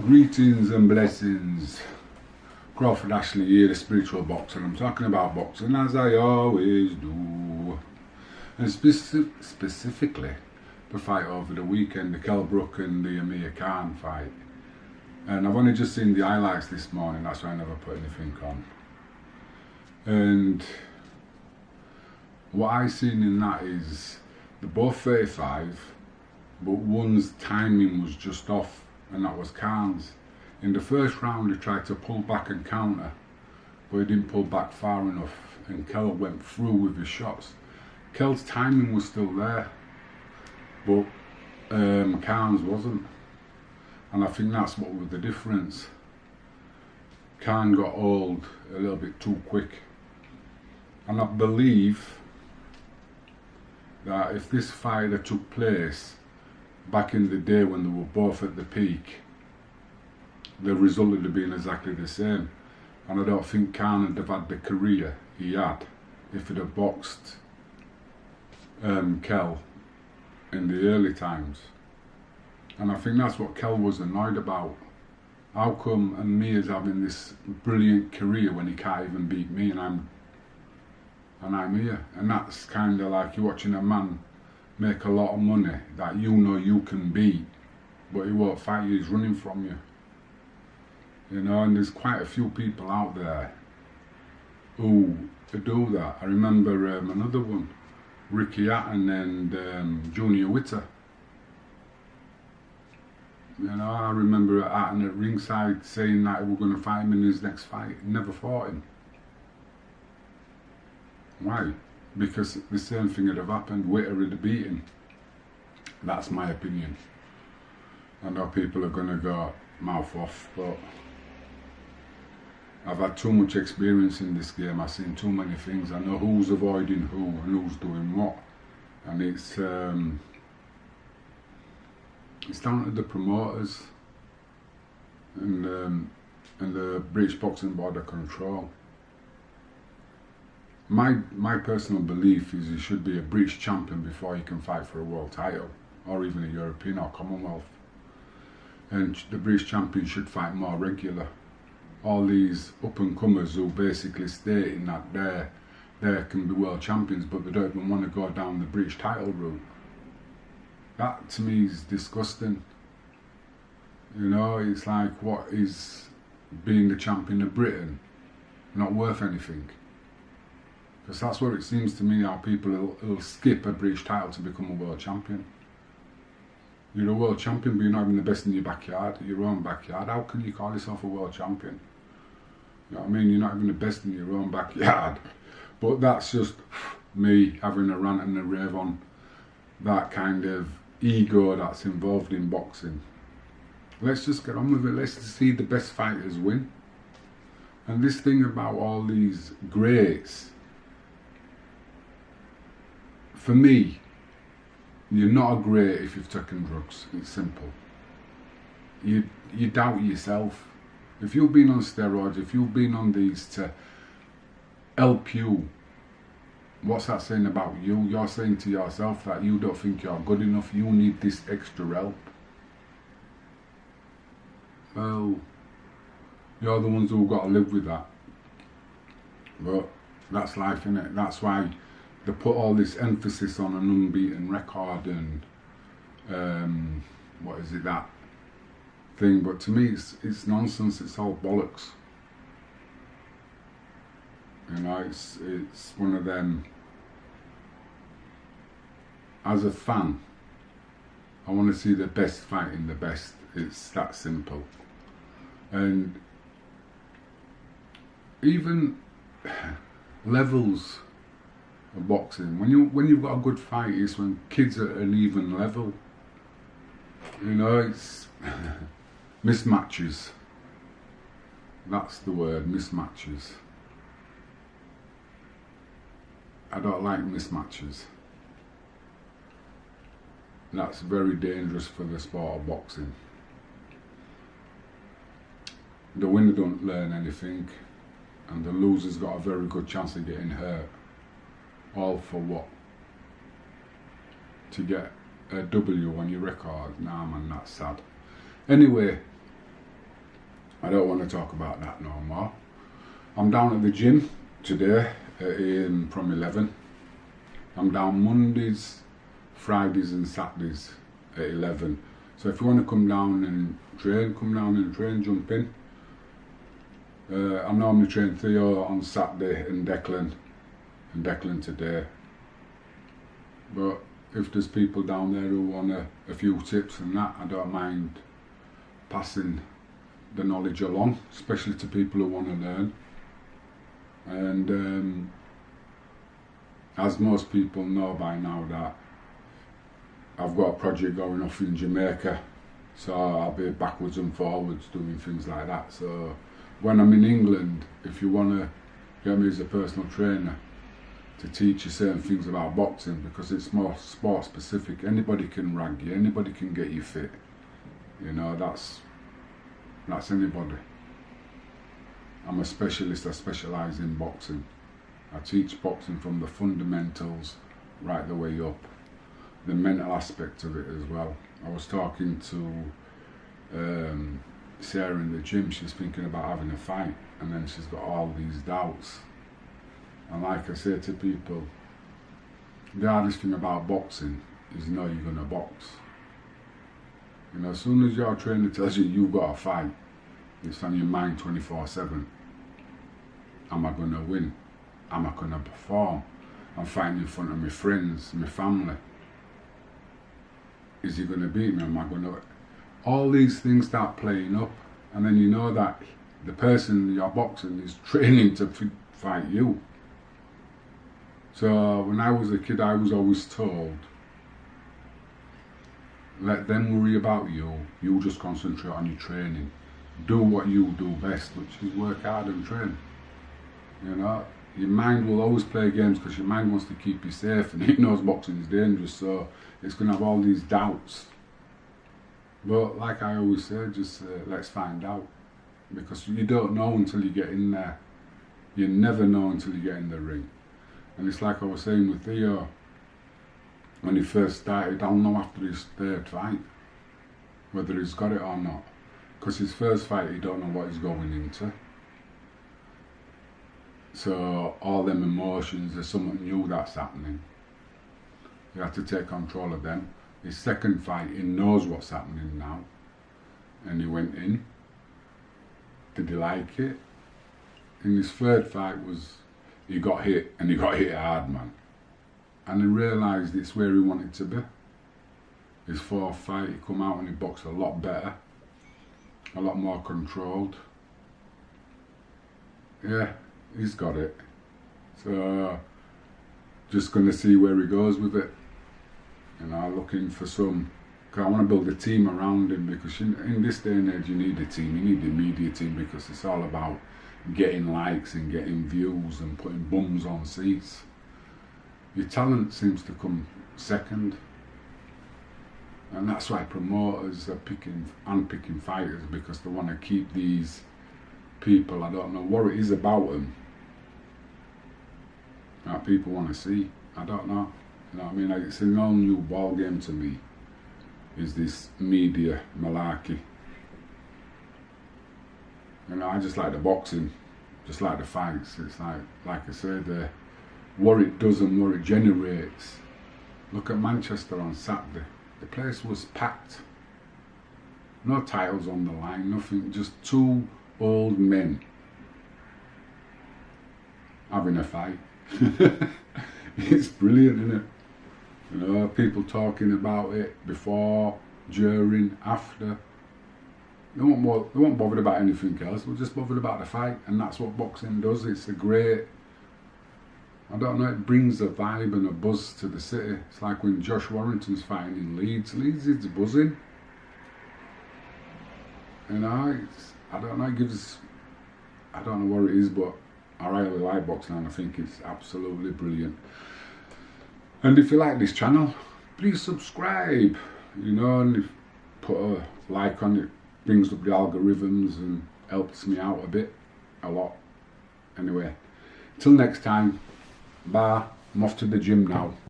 Greetings and blessings. Crawford Ashley here, the spiritual boxer. I'm talking about boxing as I always do. And specifically the fight over the weekend, the Brook and the Khan fight. And I've only just seen the highlights this morning, that's why I never put anything on. And what I seen in that is they're both 35, but one's timing was just off, and that was Khan's. In the first round he tried to pull back and counter, but he didn't pull back far enough, and Kell went through with his shots. Kell's timing was still there, but Khan's wasn't, and I think that's what was the difference. Khan got old a little bit too quick, and I believe that if this fight had took place back in the day when they were both at the peak, the result would have been exactly the same. And I don't think Khan would have had the career he had if he'd have boxed Kell in the early times. And I think that's what Kell was annoyed about. How come Amir's having this brilliant career when he can't even beat me, and I'm here? And that's kind of like you're watching a man make a lot of money that you know you can beat, but he won't fight you, he's running from you. You know, and there's quite a few people out there who do that. I remember another one, Ricky Hatton and Junior Witter. You know, I remember Hatton at ringside saying that we were going to fight him in his next fight. Never fought him. Why? Because the same thing would have happened. Witter would have beaten. That's my opinion. I know people are going to go mouth off, but I've had too much experience in this game. I've seen too many things. I know who's avoiding who and who's doing what, and it's down to the promoters and the British Boxing Board of Control. My personal belief is you should be a British champion before you can fight for a world title, or even a European or Commonwealth. And the British champion should fight more regular. All these up-and-comers who basically stating that they can be world champions, but they don't even want to go down the British title route. That to me is disgusting. You know, it's like, what is being the champion of Britain not worth anything? Because that's what it seems to me, how people will skip a British title to become a world champion. You're a world champion, but you're not even the best in your backyard, your own backyard. How can you call yourself a world champion? You know what I mean? You're not even the best in your own backyard. But that's just me having a rant and a rave on that kind of ego that's involved in boxing. Let's just get on with it. Let's see the best fighters win. And this thing about all these greats, for me, you're not a great if you've taken drugs. It's simple. You doubt yourself. If you've been on steroids, if you've been on these to help you, what's that saying about you? You're saying to yourself that you don't think you're good enough, you need this extra help. Well, you're the ones who've got to live with that. But that's life, innit? That's why they put all this emphasis on an unbeaten record and what is it, that thing. But to me it's nonsense, it's all bollocks. You know, it's one of them. As a fan, I want to see the best fighting the best. It's that simple. And even levels of boxing, when you've got a good fight, it's when kids are at an even level. You know, it's mismatches. That's the word, mismatches. I don't like mismatches. That's very dangerous for the sport of boxing. The winner don't learn anything, and the loser's got a very good chance of getting hurt. All for what? To get a W on your record? Nah man, that's sad. Anyway, I don't want to talk about that no more. I'm down at the gym today from 11. I'm down Mondays, Fridays and Saturdays at 11. So if you want to come down and train, come down and train, jump in. I normally train Theo on Saturday and Declan today. But if there's people down there who want a few tips and that, I don't mind passing the knowledge along, especially to people who want to learn. And as most people know by now, that I've got a project going off in Jamaica, so I'll be backwards and forwards doing things like that. So when I'm in England, if you want to get me as a personal trainer to teach you certain things about boxing, because it's more sport specific, anybody can rag you, anybody can get you fit, you know, that's anybody. I'm a specialist, I specialise in boxing. I teach boxing from the fundamentals right the way up, the mental aspect of it as well. I was talking to Sarah in the gym. She's thinking about having a fight, and then she's got all these doubts. And like I say to people, the hardest thing about boxing is you know you're going to box. You know, as soon as your trainer tells you you've got a fight, it's on your mind 24/7. Am I going to win? Am I going to perform? I'm fighting in front of my friends, my family. Is he going to beat me? Am I going to... All these things start playing up, and then you know that the person you're boxing is training to fight you. So when I was a kid, I was always told, let them worry about you, you just concentrate on your training. Do what you do best, which is work hard and train. You know, your mind will always play games because your mind wants to keep you safe, and it knows boxing is dangerous, so it's going to have all these doubts. But like I always say, just let's find out, because you don't know until you get in there. You never know until you get in the ring. And it's like I was saying with Theo, when he first started, I'll know after his third fight whether he's got it or not, because his first fight he don't know what he's going into. So all them emotions, there's something new that's happening. You have to take control of them. His second fight, he knows what's happening now, and he went in. Did he like it? And his third fight was, he got hit, and he got hit hard, man. And he realised it's where he wanted to be. His fourth fight, he come out and he boxed a lot better, a lot more controlled. Yeah, he's got it. So, just going to see where he goes with it. You know, looking for some, because I want to build a team around him, because in this day and age you need a team, you need the media team, because it's all about getting likes and getting views and putting bums on seats. Your talent seems to come second, and that's why promoters are picking fighters, because they want to keep these people. I don't know what it is about them that people want to see. I don't know. You know what I mean? Like, it's a whole new ball game to me, is this media malarkey. You know, I just like the boxing, just like the fights. It's like I said, what it does and what it generates. Look at Manchester on Saturday. The place was packed. No titles on the line, nothing, just two old men having a fight. It's brilliant, isn't it? You know, people talking about it before, during, after. They weren't bothered about anything else. They were just bothered about the fight, and that's what boxing does. It's a great, I don't know, it brings a vibe and a buzz to the city. It's like when Josh Warrington's fighting in Leeds. Leeds is buzzing. You know, I don't know, it gives, I don't know what it is, but I really like boxing, and I think it's absolutely brilliant. And if you like this channel, please subscribe, you know, and if put a like on it, brings up the algorithms and helps me out a lot. Anyway, till next time, bye. I'm off to the gym now.